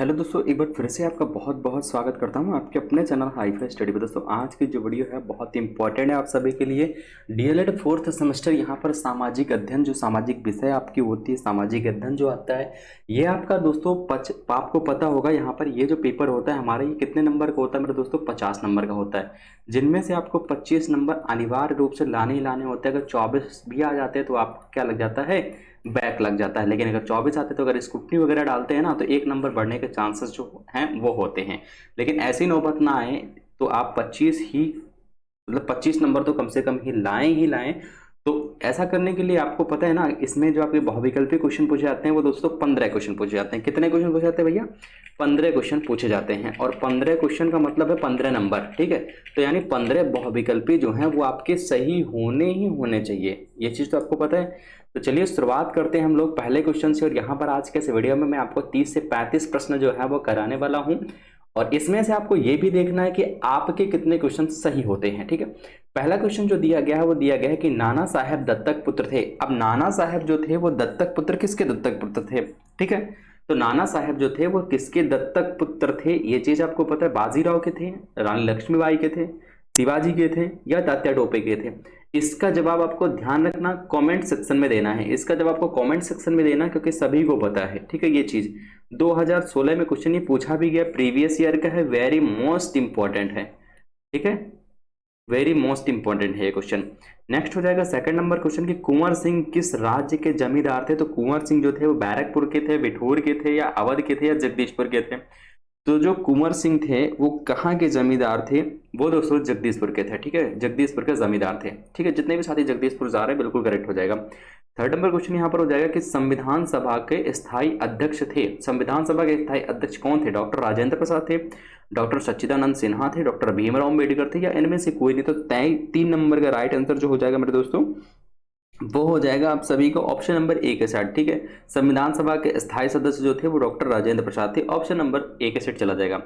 Hello दोस्तों, एक बार फिर से आपका बहुत बहुत स्वागत करता हूं आपके अपने चैनल हाईफाई स्टडी पे। दोस्तों आज की जो वीडियो है बहुत इंपॉर्टेंट है आप सभी के लिए। डीएलएड फोर्थ सेमेस्टर यहाँ पर सामाजिक अध्ययन, जो सामाजिक विषय आपकी होती है, सामाजिक अध्ययन जो आता है ये आपका दोस्तों आपको पता होगा। यहाँ पर ये जो पेपर होता है हमारा, ये कितने नंबर का होता है मेरे दोस्तों? 50 नंबर का होता है, जिनमें से आपको 25 नंबर अनिवार्य रूप से लाने ही लाने होते हैं। अगर 24 भी आ जाते हैं तो आपको क्या लग जाता है? बैक लग जाता है। लेकिन अगर 24 आते तो अगर स्क्रूटनी वगैरह डालते हैं ना, तो एक नंबर बढ़ने के चांसेस जो हैं वो होते हैं। लेकिन ऐसी नौबत ना आए तो आप 25 ही, मतलब 25 नंबर तो कम से कम ही लाएं। तो ऐसा करने के लिए आपको पता है ना, इसमें जो आपके बहुविकल्पी क्वेश्चन पूछे जाते हैं वो दोस्तों 15 क्वेश्चन पूछे जाते हैं। कितने क्वेश्चन पूछे जाते हैं भैया? 15 क्वेश्चन पूछे जाते हैं। और 15 क्वेश्चन का मतलब है 15 नंबर, ठीक है। तो यानी 15 बहुविकल्पी जो हैं वो आपके सही होने ही होने चाहिए, ये चीज़ तो आपको पता है। तो चलिए शुरुआत करते हैं हम लोग पहले क्वेश्चन से। और यहाँ पर आज के इस वीडियो में मैं आपको 30 से 35 प्रश्न जो है वो कराने वाला हूँ। और इसमें से आपको ये भी देखना है कि आपके कितने क्वेश्चन सही होते हैं, ठीक है। पहला क्वेश्चन जो दिया गया है वो दिया गया है कि नाना साहेब दत्तक पुत्र थे। अब नाना साहेब जो थे वो दत्तक पुत्र, किसके दत्तक पुत्र थे? ठीक है, तो नाना साहेब जो थे वो किसके दत्तक पुत्र थे? ये चीज आपको पता है। बाजीराव के थे, रानी लक्ष्मीबाई के थे, शिवाजी के थे, या तात्या टोपे के थे? इसका जवाब आपको ध्यान रखना, कमेंट सेक्शन में देना है। इसका जवाब आपको कमेंट सेक्शन में देना है, क्योंकि सभी को पता है, ठीक है। ये चीज 2016 में क्वेश्चन ये पूछा भी गया, प्रीवियस ईयर का है, वेरी मोस्ट इंपॉर्टेंट है, ठीक है। वेरी मोस्ट इंपॉर्टेंट है ये क्वेश्चन। नेक्स्ट हो जाएगा सेकंड नंबर क्वेश्चन कि कुंवर सिंह किस राज्य के जमींदार थे? तो कुंवर सिंह जो थे वो बैरकपुर के थे, बिठूर के थे, या अवध के थे, या जगदीशपुर के थे? तो जो कुंवर सिंह थे वो कहाँ के जमींदार थे? वो दोस्तों जगदीशपुर के थे, ठीक है। जगदीशपुर के जमींदार थे, ठीक है। जितने भी साथी जगदीशपुर जा रहे हैं बिल्कुल करेक्ट हो जाएगा। थर्ड नंबर क्वेश्चन यहाँ पर हो जाएगा कि संविधान सभा के स्थायी अध्यक्ष थे। संविधान सभा के स्थायी अध्यक्ष कौन थे? डॉक्टर राजेंद्र प्रसाद थे, डॉक्टर सच्चिदानंद सिन्हा थे, डॉक्टर भीमराव अम्बेडकर थे, या इनमें से कोई नहीं? तो 3 नंबर का राइट आंसर जो हो जाएगा मेरे दोस्तों वो हो जाएगा आप सभी को ऑप्शन नंबर ए के साथ, ठीक है। संविधान सभा के स्थायी सदस्य जो थे वो डॉक्टर राजेंद्र प्रसाद थे, ऑप्शन नंबर ए के सेट चला जाएगा।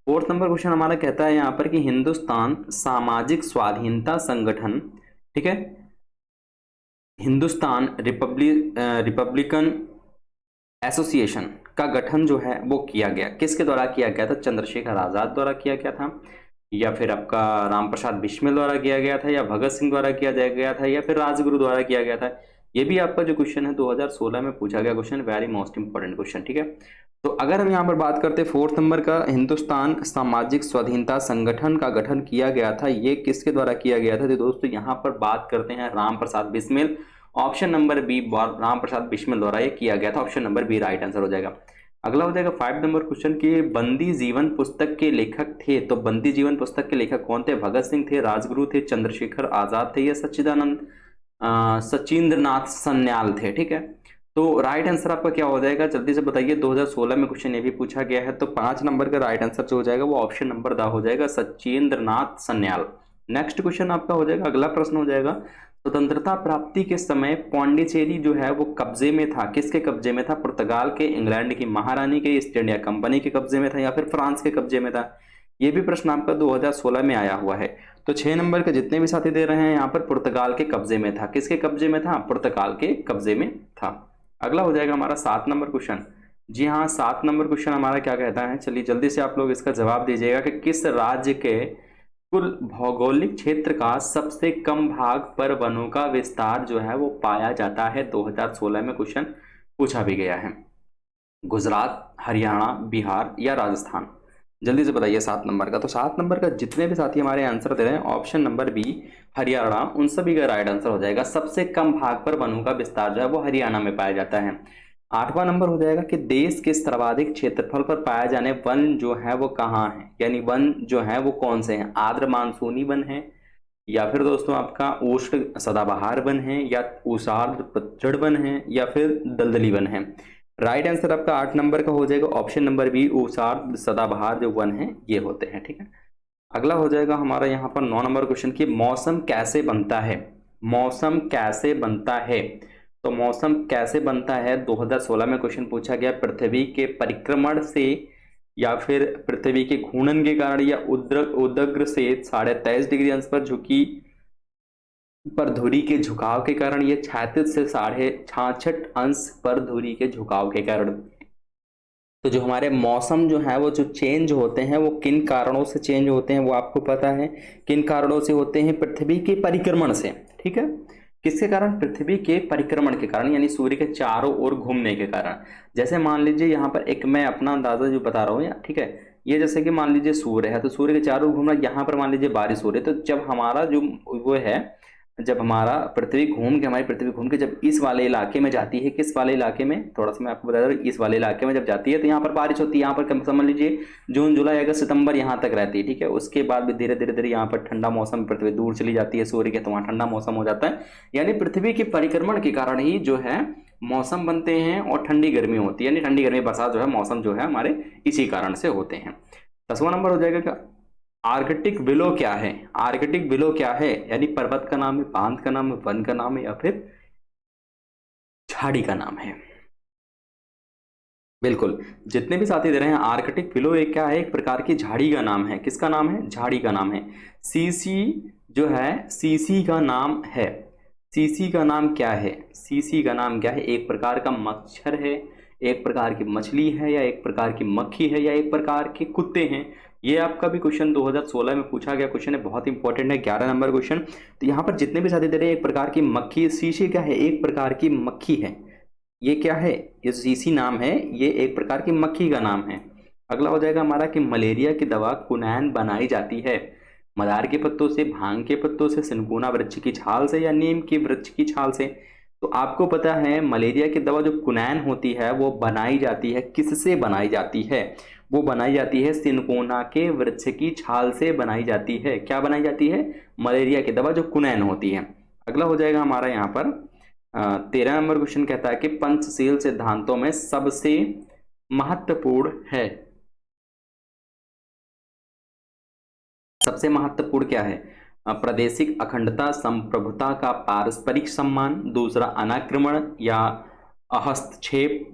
फोर्थ नंबर क्वेश्चन हमारा कहता है यहाँ पर कि हिंदुस्तान सामाजिक स्वाधीनता संगठन, ठीक है, हिंदुस्तान रिपब्लिकन एसोसिएशन का गठन जो है वो किया गया, किसके द्वारा किया गया था? चंद्रशेखर आजाद द्वारा किया गया था, या फिर आपका राम प्रसाद बिस्मिल द्वारा किया गया था, या भगत सिंह द्वारा किया गया था, या फिर राजगुरु द्वारा किया गया था? ये भी आपका जो क्वेश्चन है 2016 में पूछा गया question, very most important question, ठीक है। तो अगर हम यहाँ पर बात करते हैं फोर्थ नंबर का, हिंदुस्तान सामाजिक स्वाधीनता संगठन का गठन किया गया था, ये किसके द्वारा किया गया था? तो दोस्तों यहाँ पर बात करते हैं Ram Prasad Bismil, option number B, Ram Prasad Bismil द्वारा ये किया गया था, option number B right answer हो जाएगा। अगला हो जाएगा 5 नंबर क्वेश्चन की बंदी जीवन पुस्तक के लेखक थे। तो बंदी जीवन पुस्तक के लेखक कौन थे? भगत सिंह थे, राजगुरु थे, चंद्रशेखर आजाद थे, या सचिंद्रनाथ सन्याल थे, ठीक है। तो राइट आंसर आपका क्या हो जाएगा जल्दी से बताइए। 2016 में क्वेश्चन ये भी पूछा गया है, तो 5 नंबर का राइट आंसर जो हो जाएगा वो ऑप्शन नंबर दा हो जाएगा, सचिंद्रनाथ सन्याल। नेक्स्ट क्वेश्चन आपका हो जाएगा, अगला प्रश्न हो जाएगा, स्वतंत्रता प्राप्ति के समय पौंडीचेरी जो है वो कब्जे में था, किसके कब्जे में था? पुर्तगाल के, इंग्लैंड की महारानी के, ईस्ट इंडिया कंपनी के कब्जे में था, या फिर फ्रांस के कब्जे में था? ये भी प्रश्न आपका 2016 में आया हुआ है। तो 6 नंबर के जितने भी साथी दे रहे हैं यहाँ पर पुर्तगाल के कब्जे में था, किसके कब्जे में था? पुर्तगाल के कब्जे में था। अगला हो जाएगा हमारा 7 नंबर क्वेश्चन। जी हाँ, 7 नंबर क्वेश्चन हमारा क्या कहता है, चलिए जल्दी से आप लोग इसका जवाब दीजिएगा कि किस राज्य के कुल भौगोलिक क्षेत्र का सबसे कम भाग पर वनों का विस्तार जो है वो पाया जाता है? 2016 में क्वेश्चन पूछा भी गया है। गुजरात, हरियाणा, बिहार, या राजस्थान? जल्दी से बताइए 7 नंबर का। तो 7 नंबर का जितने भी साथी हमारे आंसर दे रहे हैं, ऑप्शन नंबर बी हरियाणा, उन सभी का राइट आंसर हो जाएगा। सबसे कम भाग पर वनों का विस्तार जो है वो हरियाणा में पाया जाता है। 8वां नंबर हो जाएगा कि देश के सर्वाधिक क्षेत्रफल पर पाए जाने वन जो है वो कहाँ है, यानी वन जो है वो कौन से हैं? आर्द्र मानसूनी वन है, या फिर दोस्तों आपका उष्ण सदाबहार वन है, या उषार्ध पतझड़ वन है, या फिर दलदली वन है? राइट आंसर आपका 8 नंबर का हो जाएगा, ऑप्शन नंबर बी, उषार्ध सदाबहार जो वन है ये होते हैं, ठीक है। अगला हो जाएगा हमारा यहाँ पर 9 नंबर क्वेश्चन की मौसम कैसे बनता है? मौसम कैसे बनता है? तो मौसम कैसे बनता है 2016 में क्वेश्चन पूछा गया, पृथ्वी के परिक्रमण से, या फिर पृथ्वी के घूर्णन के कारण, या उदग्र से 23.5 डिग्री अंश पर झुकी पर धुरी के झुकाव के कारण, ये क्षैतिज से 66.5 अंश पर धुरी के झुकाव के कारण? तो जो हमारे मौसम जो है वो जो चेंज होते हैं वो किन कारणों से चेंज होते हैं वो आपको पता है। किन कारणों से होते हैं? पृथ्वी के परिक्रमण से। ठीक है, किसके कारण? पृथ्वी के परिक्रमण के कारण, यानी सूर्य के चारों ओर घूमने के कारण। जैसे मान लीजिए यहाँ पर एक मैं अपना अंदाजा जो बता रहा हूँ, या ठीक है, ये जैसे कि मान लीजिए सूर्य है, तो सूर्य के चारों ओर घूमना, यहाँ पर मान लीजिए बारिश हो रही है, तो जब हमारा जो वो है, जब हमारा पृथ्वी घूम के, हमारी पृथ्वी घूम के जब इस वाले इलाके में जाती है, किस वाले इलाके में, थोड़ा सा मैं आपको बता दूं, इस वाले इलाके में जब जाती है तो यहाँ पर बारिश होती है। यहाँ पर कम समझ लीजिए जून जुलाई अगस्त सितंबर यहाँ तक रहती है। ठीक है, उसके बाद भी धीरे धीरे धीरे यहाँ पर ठंडा मौसम, पृथ्वी दूर चली जाती है सूर्य के, तो वहाँ ठंडा मौसम हो जाता है। यानी पृथ्वी के परिक्रमण के कारण ही जो है मौसम बनते हैं और ठंडी गर्मी होती है, यानी ठंडी गर्मी बरसात जो है मौसम जो है हमारे इसी कारण से होते हैं। 10वां नंबर हो जाएगा क्या? आर्कटिक बिलो क्या है? आर्कटिक बिलो क्या है? यानी पर्वत का नाम है, बांध का नाम है, वन का नाम है, या फिर झाड़ी का नाम है? बिल्कुल, जितने भी साथी दे रहे हैं, आर्कटिक बिलो एक क्या है? एक प्रकार की झाड़ी का नाम है। किसका नाम है? झाड़ी का नाम है। सीसी जो है, सीसी का नाम है। सीसी का नाम क्या है? सीसी का नाम क्या है? एक प्रकार का मच्छर है, एक प्रकार की मछली है, या एक प्रकार की मक्खी है, या एक प्रकार के कुत्ते हैं? ये आपका भी क्वेश्चन 2016 में पूछा गया क्वेश्चन है, बहुत इंपॉर्टेंट है, 11 नंबर क्वेश्चन। तो यहाँ पर जितने भी साथी दे रहे हैं, एक प्रकार की मक्खी, सीसी क्या है? एक प्रकार की मक्खी है। ये क्या है? ये सीसी नाम है, ये एक प्रकार की मक्खी का नाम है। अगला हो जाएगा हमारा कि मलेरिया की दवा कुनैन बनाई जाती है। मदार के पत्तों से, भांग के पत्तों से, सिनकोना वृक्ष की छाल से, या नीम की वृक्ष की छाल से? तो आपको पता है मलेरिया की दवा जो कुनैन होती है वो बनाई जाती है, किससे बनाई जाती है? वो बनाई जाती है सिनकोना के वृक्ष की छाल से बनाई जाती है। क्या बनाई जाती है? मलेरिया की दवा जो कुनैन होती है। अगला हो जाएगा हमारा यहाँ पर 13 नंबर क्वेश्चन कहता है कि पंचशील सिद्धांतों में सबसे महत्वपूर्ण है। सबसे महत्वपूर्ण क्या है? प्रादेशिक अखंडता, संप्रभुता का पारस्परिक सम्मान, दूसरा अनाक्रमण या हस्तक्षेप,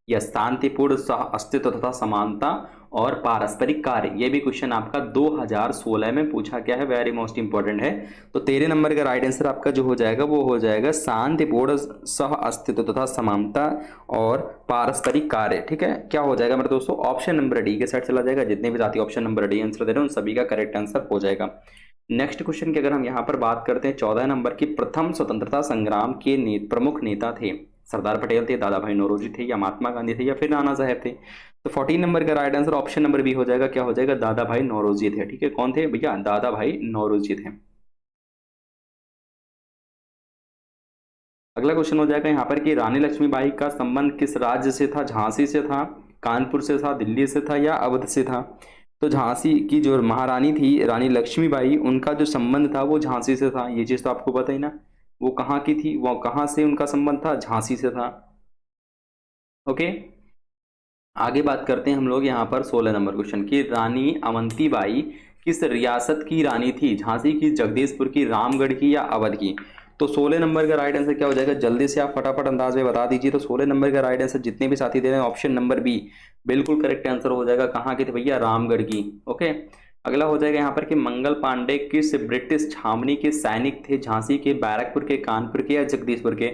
या शांतिपूर्ण सह अस्तित्व तथा समानता, और पारस्परिक कार्य। ये भी क्वेश्चन आपका 2016 में पूछा गया है, वेरी मोस्ट इंपॉर्टेंट है। तो 13 नंबर का राइट आंसर आपका जो हो जाएगा वो हो जाएगा शांतिपूर्ण सह अस्तित्व तथा समानता और पारस्परिक कार्य। ठीक है, क्या हो जाएगा मेरे दोस्तों? ऑप्शन नंबर डी के साइड चला जाएगा। जितने भी साथी ऑप्शन नंबर डी आंसर दे रहे हैं उन सभी का करेक्ट आंसर हो जाएगा। नेक्स्ट क्वेश्चन की अगर हम यहाँ पर बात करते हैं 14 नंबर की, प्रथम स्वतंत्रता संग्राम के प्रमुख नेता थे। सरदार पटेल थे, दादा भाई नौरोजी थे, या महात्मा गांधी थे, या फिर नाना साहेब थे? तो 14 नंबर का right answer option number B हो जाएगा। क्या हो जाएगा? दादा भाई नौरोजी थे। ठीक है, कौन थे भैया? दादा भाई नौरोजी थे। अगला क्वेश्चन हो जाएगा यहाँ पर कि रानी लक्ष्मीबाई का संबंध किस राज्य से था? झांसी से था, कानपुर से था, दिल्ली से था, या अवध से था? तो झांसी की जो महारानी थी रानी लक्ष्मीबाई, उनका जो संबंध था वो झांसी से था। ये चीज तो आपको पता ही ना। वो कहाँ की थी, वो कहाँ से उनका संबंध था? झांसी से था। ओके, आगे बात करते हैं हम लोग यहाँ पर 16 नंबर क्वेश्चन की, रानी अवंतीबाई किस रियासत की रानी थी? झांसी की, जगदीशपुर की, रामगढ़ की, या अवध की? तो 16 नंबर का राइट आंसर क्या हो जाएगा? जल्दी से आप फटाफट अंदाज में बता दीजिए। तो 16 नंबर का राइट आंसर जितने भी साथी दे रहे हैं ऑप्शन नंबर बी बिल्कुल करेक्ट आंसर हो जाएगा। कहाँ की थी भैया? रामगढ़ की। ओके, अगला हो जाएगा यहाँ पर कि मंगल पांडे किस ब्रिटिश छावनी के सैनिक थे? झांसी के, बैरकपुर के, कानपुर के, या जगदीशपुर के?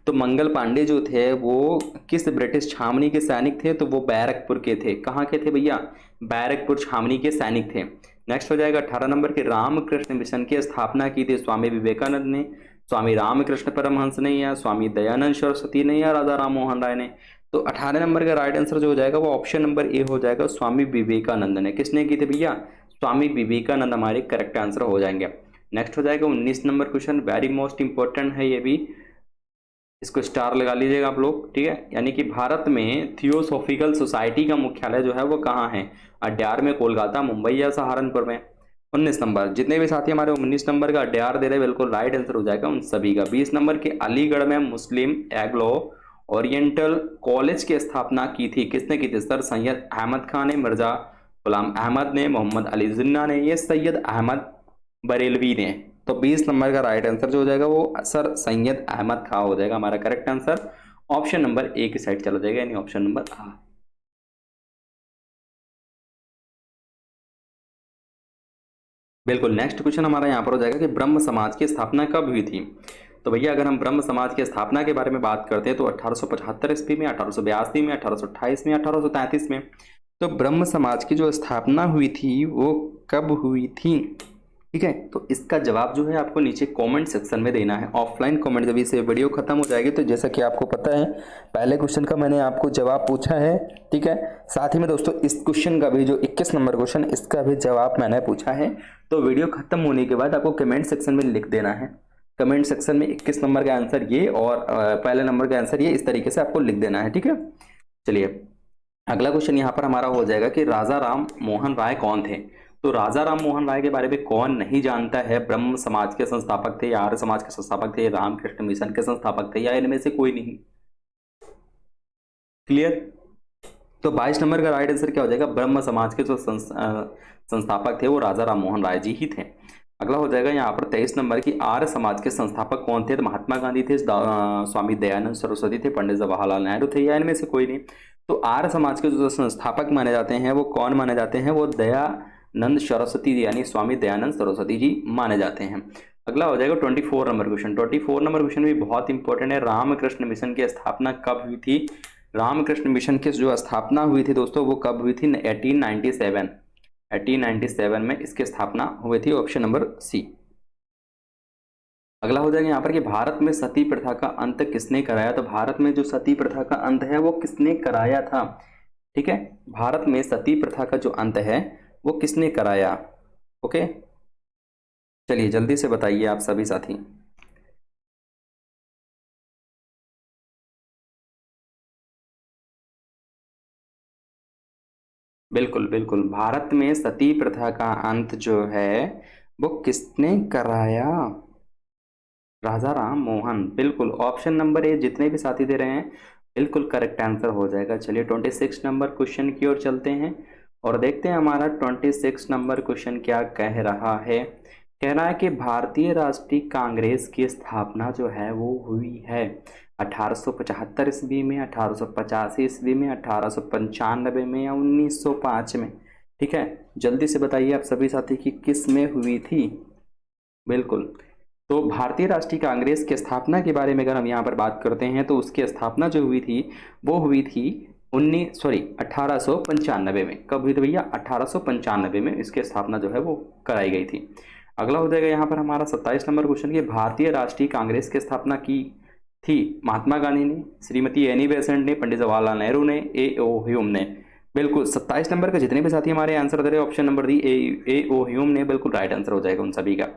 तो मंगल पांडे जो थे वो किस ब्रिटिश छावनी के सैनिक थे? तो वो बैरकपुर के थे। कहाँ के थे भैया? बैरकपुर छावनी के सैनिक थे। नेक्स्ट हो जाएगा 18 नंबर के, रामकृष्ण मिशन की स्थापना की थी स्वामी विवेकानंद ने, स्वामी रामकृष्ण परमहंस ने, या स्वामी दयानंद सरस्वती ने, या राजा राम मोहन राय ने? तो 18 नंबर का राइट आंसर जो हो जाएगा वो ऑप्शन नंबर ए हो जाएगा, स्वामी विवेकानंद ने। किसने की थी भैया? स्वामी विवेकानंद हमारे करेक्ट आंसर हो जाएंगे। नेक्स्ट हो जाएगा 19 number question, very most important है ये भी, इसको स्टार लगा लीजिएगा आप लोग। ठीक है, यानी कि भारत में थियोसॉफिकल सोसाइटी का मुख्यालय जो है वो कहाँ है? अड्यार में, कोलकाता, मुंबई, या सहारनपुर में? 19 नंबर, जितने भी साथी हमारे 19 नंबर का अड्यार दे रहे हैं बिल्कुल राइट आंसर हो जाएगा उन सभी का। 20 नंबर के, अलीगढ़ में मुस्लिम एग्लो ओरिएंटल कॉलेज की स्थापना की थी। किसने की थी? सर सैयद अहमद खान ने, मिर्जा गुलाम अहमद ने, मोहम्मद अली जिन्ना ने, ये सैयद अहमद बरेलवी ने? तो 20 नंबर का राइट आंसर जो हो जाएगा वो सर सैयद अहमद खां हो जाएगा हमारा correct answer. Option number A की साइड चला जाएगा, यानी ऑप्शन नंबर आ। बिल्कुल, नेक्स्ट क्वेश्चन हमारा यहाँ पर हो जाएगा कि ब्रह्म समाज की स्थापना कब हुई थी? तो भैया अगर हम ब्रह्म समाज की स्थापना के बारे में बात करते हैं तो 1875 ईस्वी में, 1882 में, 1828 में, 1833 में। तो ब्रह्म समाज की जो स्थापना हुई थी वो कब हुई थी? ठीक है, तो इसका जवाब जो है आपको नीचे कमेंट सेक्शन में देना है, ऑफलाइन कमेंट। जब इसे वीडियो खत्म हो जाएगी तो जैसा कि आपको पता है पहले क्वेश्चन का मैंने आपको जवाब पूछा है, ठीक है। साथ ही में दोस्तों इस क्वेश्चन का भी जो 21 नंबर क्वेश्चन, इसका भी जवाब मैंने पूछा है। तो वीडियो खत्म होने के बाद आपको कमेंट सेक्शन में लिख देना है, कमेंट सेक्शन में 21 नंबर का आंसर ये और पहले नंबर का आंसर ये, इस तरीके से आपको लिख देना है, ठीक है। चलिए अगला क्वेश्चन यहाँ पर हमारा हो जाएगा कि राजा राम मोहन राय कौन थे? तो राजा राम मोहन राय के बारे में कौन नहीं जानता है? ब्रह्म समाज के संस्थापक थे, या आर्य समाज के संस्थापक थे, रामकृष्ण मिशन के संस्थापक थे, या इनमें से कोई नहीं? क्लियर? तो 22 नंबर का राइट आंसर क्या हो जाएगा? ब्रह्म समाज के जो संस्थापक थे वो राजा राम मोहन राय जी ही थे। अगला हो जाएगा यहाँ पर 23 नंबर की आर्य समाज के संस्थापक कौन थे? तो महात्मा गांधी थे, स्वामी दयानंद सरस्वती थे, पंडित जवाहरलाल नेहरू थे, या इनमें से कोई नहीं? तो आर्य समाज के जो संस्थापक माने जाते हैं वो कौन माने जाते हैं? वो दयानंद सरस्वती जी, यानी स्वामी दयानंद सरस्वती जी माने जाते हैं। अगला हो जाएगा 24 नंबर क्वेश्चन। 24 नंबर क्वेश्चन भी बहुत इंपॉर्टेंट है। रामकृष्ण मिशन की स्थापना कब हुई थी? रामकृष्ण मिशन की जो स्थापना हुई थी दोस्तों वो कब हुई थी? 1897। 1897 में इसकी स्थापना हुई थी, ऑप्शन नंबर सी। अगला हो जाएगा यहाँ पर कि भारत में सती प्रथा का अंत किसने कराया? तो भारत में जो सती प्रथा का अंत है वो किसने कराया था? ठीक है, भारत में सती प्रथा का जो अंत है वो किसने कराया? ओके, चलिए जल्दी से बताइए आप सभी साथी। बिल्कुल बिल्कुल, भारत में सती प्रथा का अंत जो है वो किसने कराया? राजा राम मोहन। बिल्कुल, ऑप्शन नंबर ए जितने भी साथी दे रहे हैं बिल्कुल करेक्ट आंसर हो जाएगा। चलिए 26 नंबर क्वेश्चन की ओर चलते हैं और देखते हैं हमारा 26 नंबर क्वेश्चन क्या कह रहा है। कह रहा है कि भारतीय राष्ट्रीय कांग्रेस की स्थापना जो है वो हुई है 1875 ईस्वी में, 1885 ईस्वी में, 1895 में, या 1905 में? ठीक है, जल्दी से बताइए आप सभी साथी कि किस में हुई थी। बिल्कुल, तो भारतीय राष्ट्रीय कांग्रेस की स्थापना के बारे में अगर हम यहाँ पर बात करते हैं तो उसकी स्थापना जो हुई थी वो हुई थी 1895 में। कब हुई थी भैया? 1895 में इसकी स्थापना जो है वो कराई गई थी। अगला हो जाएगा यहाँ पर हमारा 27 नंबर क्वेश्चन की भारतीय राष्ट्रीय कांग्रेस की स्थापना की थी महात्मा गांधी ने, श्रीमती एनी बेसेंट ने, पंडित जवाहरलाल नेहरू ने, ए ओ ह्यूम ने? बिल्कुल, 27 नंबर का जितने भी साथी हमारे आंसर दे रहे ऑप्शन नंबर दी ए ओ ह्यूम ने, बिल्कुल राइट आंसर हो जाएगा उन सभी का।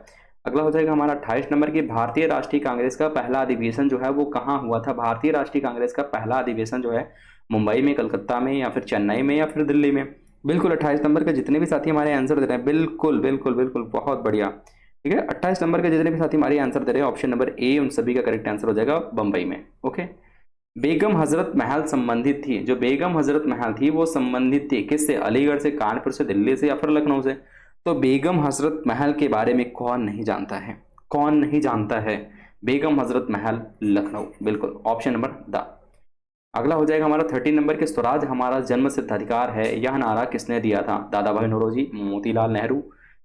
अगला हो जाएगा हमारा 28 नंबर की भारतीय राष्ट्रीय कांग्रेस का पहला अधिवेशन जो है वो कहाँ हुआ था? भारतीय राष्ट्रीय कांग्रेस का पहला अधिवेशन जो है मुंबई में, कलकत्ता में, या फिर चेन्नई में, या फिर दिल्ली में? बिल्कुल, 28 नंबर के जितने भी साथी हमारे आंसर दे रहे हैं बिल्कुल बिल्कुल बिल्कुल बहुत बढ़िया, ठीक है। 28 नंबर के जितने भी साथी हमारे आंसर दे रहे हैं ऑप्शन नंबर ए उन सभी का करेक्ट आंसर हो जाएगा बंबई में। ओके, बेगम हजरत महल संबंधित थी, जो बेगम हजरत महल थी वो संबंधित थी किससे? अलीगढ़ से, कानपुर से, दिल्ली से, या फिर लखनऊ से? तो बेगम हजरत महल के बारे में कौन नहीं जानता है? कौन नहीं जानता है बेगम हजरत महल? लखनऊ। बिल्कुल, ऑप्शन नंबर द। अगला हो जाएगा हमारा 30 नंबर के स्वराज हमारा जन्म सिद्ध अधिकार है, यह नारा किसने दिया था? दादा भाई नौरोजी, मोतीलाल नेहरू,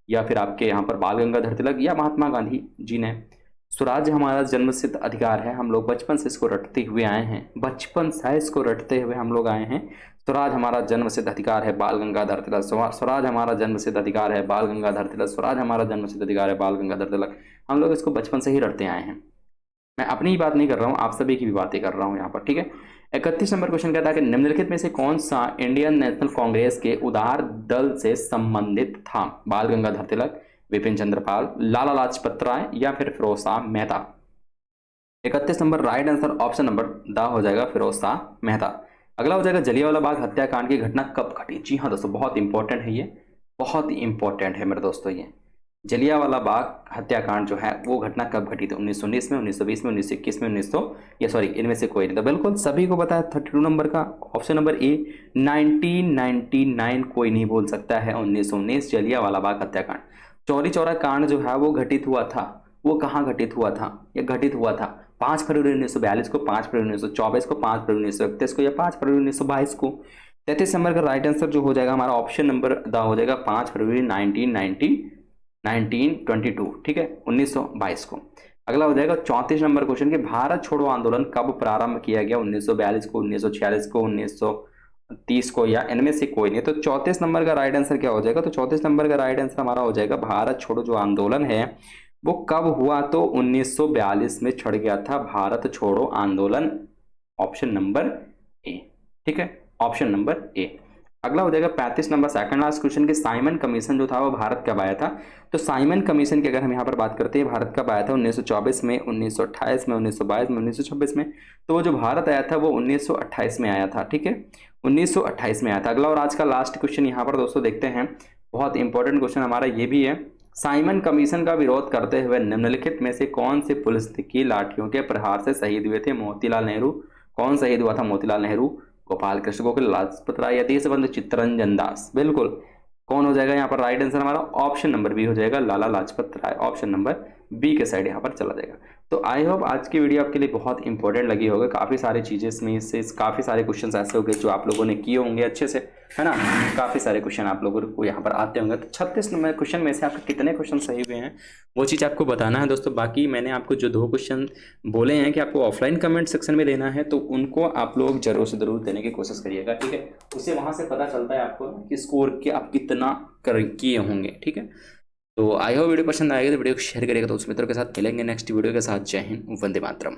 या फिर आपके यहाँ पर बाल गंगाधर तिलक, या महात्मा गांधी जी ने? स्वराज हमारा जन्म सिद्ध अधिकार है, हम लोग बचपन से इसको रटते हुए आए हैं, बचपन से इसको रटते हुए हम लोग आए हैं। स्वराज हमारा जन्म सिद्ध अधिकार है, बाल गंगाधर तिलक। स्वराज हमारा जन्म सिद्ध अधिकार है, बाल गंगाधर तिलक। स्वराज हमारा जन्म सिद्ध अधिकार है, बाल गंगाधर तिलक। हम लोग इसको बचपन से ही रटते आए हैं। मैं अपनी ही बात नहीं कर रहा हूँ, आप सभी की भी बातें कर रहा हूँ यहाँ पर, ठीक है। 31 नंबर क्वेश्चन कहता है कि निम्नलिखित में से कौन सा इंडियन नेशनल कांग्रेस के उदार दल से संबंधित था? बाल गंगाधर तिलक, विपिन चंद्र पाल, लाला लाजपत राय, या फिर Firoz Shah Mehta? 31 number right answer option number D हो जाएगा, फिरोज शाह मेहता। अगला हो जाएगा जलियांवाला बाग हत्याकांड की घटना कब घटी? जी हाँ दोस्तों, बहुत इंपॉर्टेंट है ये, बहुत ही इंपॉर्टेंट है मेरे दोस्तों। ये जलियांवाला बाग हत्याकांड जो है वो घटना कब घटी थी? 1919 में, 1920 में, 1921 में, 1900 या सॉरी इनमें से कोई नहीं। तो बिल्कुल सभी को पता है 32 नंबर का ऑप्शन नंबर ए 1999, कोई नहीं बोल सकता है 1919 जलियांवाला बाग हत्याकांड। चौरी चौरा कांड जो है वो घटित हुआ था, वो कहाँ घटित हुआ था? ये घटित हुआ था 5 फरवरी 1942 को, 5 फरवरी 1924 को, 5 फरवरी 1931 को, या 5 फरवरी 1922 को? 33 नंबर का राइट आंसर जो हो जाएगा हमारा ऑप्शन नंबर द हो जाएगा, 5 फरवरी 1922, ठीक है, 1922 को। अगला हो जाएगा 34 नंबर क्वेश्चन कि भारत छोड़ो आंदोलन कब प्रारंभ किया गया, 1942 को, 1946 को, 1930 को, या इनमें से कोई नहीं। तो 34 नंबर का राइट आंसर क्या हो जाएगा, तो 34 नंबर का राइट आंसर हमारा हो जाएगा भारत छोड़ो जो आंदोलन है वो कब हुआ, तो 1942 में छिड़ गया था भारत छोड़ो आंदोलन। Option number A. ठीक है, ऑप्शन नंबर ए। अगला हो जाएगा 35 नंबर सेकंड लास्ट क्वेश्चन कि साइमन कमीशन जो था वो भारत कब आया था। तो साइमन कमीशन की अगर हम यहाँ पर बात करते हैं, भारत कब आया था, 1924 में, 1928 में, 1922 में, 1926 में। तो वो जो भारत आया था वो 1928 में आया था। ठीक है, 1928 में आया था। अगला और आज का लास्ट क्वेश्चन यहाँ पर दोस्तों देखते हैं, बहुत इंपॉर्टेंट क्वेश्चन हमारा ये भी है। साइमन कमीशन का विरोध करते हुए निम्नलिखित में से कौन से पुलिस की लाठियों के प्रहार से शहीद हुए थे। मोतीलाल नेहरू। कौन शहीद हुआ था, मोतीलाल नेहरू, गोपाल कृष्ण गोखले, लाजपत राय, या देशबंधु चित्तरंजन दास। बिल्कुल, कौन हो जाएगा यहाँ पर राइट आंसर हमारा, ऑप्शन नंबर बी हो जाएगा, Lala Lajpat Rai. Option number B के साइड यहाँ पर चला जाएगा। तो आई होप आज की वीडियो आपके लिए बहुत इंपॉर्टेंट लगी होगी। काफ़ी सारी चीज़ें इसमें से काफ़ी सारे क्वेश्चन ऐसे होंगे जो आप लोगों ने किए होंगे अच्छे से, है ना। काफ़ी सारे क्वेश्चन आप लोगों को यहाँ पर आते होंगे। तो 36 नंबर क्वेश्चन में से आपके कितने क्वेश्चन सही हुए हैं वो चीज़ आपको बताना है दोस्तों। बाकी मैंने आपको जो 2 क्वेश्चन बोले हैं कि आपको ऑफलाइन कमेंट सेक्शन में देना है, तो उनको आप लोग जरूर से जरूर देने की कोशिश करिएगा। ठीक है, उससे वहाँ से पता चलता है आपको कि स्कोर के आप कितना कर किए होंगे। ठीक है, तो आई होप वीडियो पसंद आएगी तो वीडियो को शेयर करिएगा दोस्त मित्रों के साथ। मिलेंगे नेक्स्ट वीडियो के साथ। जय हिंद, वंदे मातरम।